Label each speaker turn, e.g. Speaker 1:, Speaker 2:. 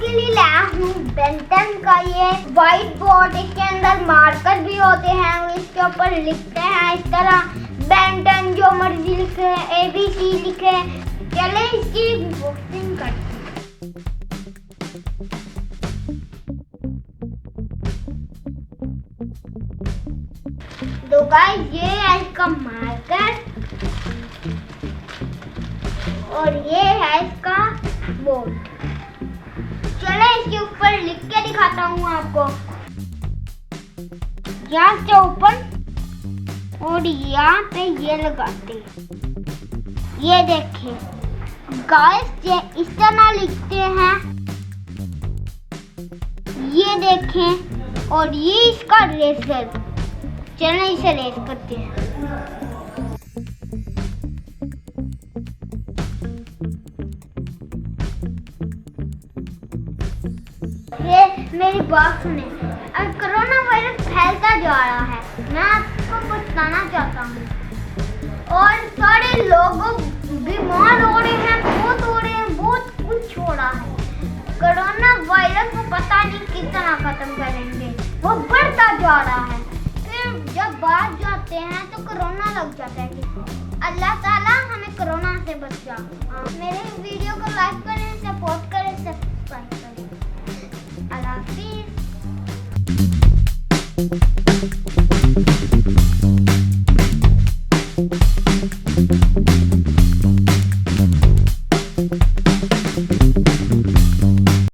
Speaker 1: आपके लिए लाया हूँ बेंटन का ये व्हाइट बोर्ड। इसके अंदर मार्कर भी होते हैं, इसके ऊपर लिखते हैं इस तरह बेंटन, जो मर्जी लिखे, ABC लिखे। चले इसकी बॉक्सिंग करते हैं। तो गाइस ये है इसका मार्कर और ये है इसका बोर्ड। चले इसके ऊपर लिख के दिखाता हूँ आपको। यहाँ से ऊपर और यहाँ पे ये लगाते हैं। ये देखें गाइस, ये इस तरह लिखते हैं, ये देखें। और ये इसका रेजर। चलो इसे रेस करते हैं। ये मेरी बात सुने, अब कोरोना वायरस फैलता जा रहा है, मैं आपको बताना चाहता हूँ। और सारे लोग बीमार हो रहे हैं, बहुत हो रहे हैं, बहुत कुछ हो रहा है। कोरोना वायरस को पता नहीं कितना खत्म करेंगे, वो बढ़ता जा रहा है। फिर जब बाहर जाते हैं तो कोरोना लग जाता है। अल्लाह ताला हमें कोरोना से बचा। मेरे वीडियो को लाइक करें,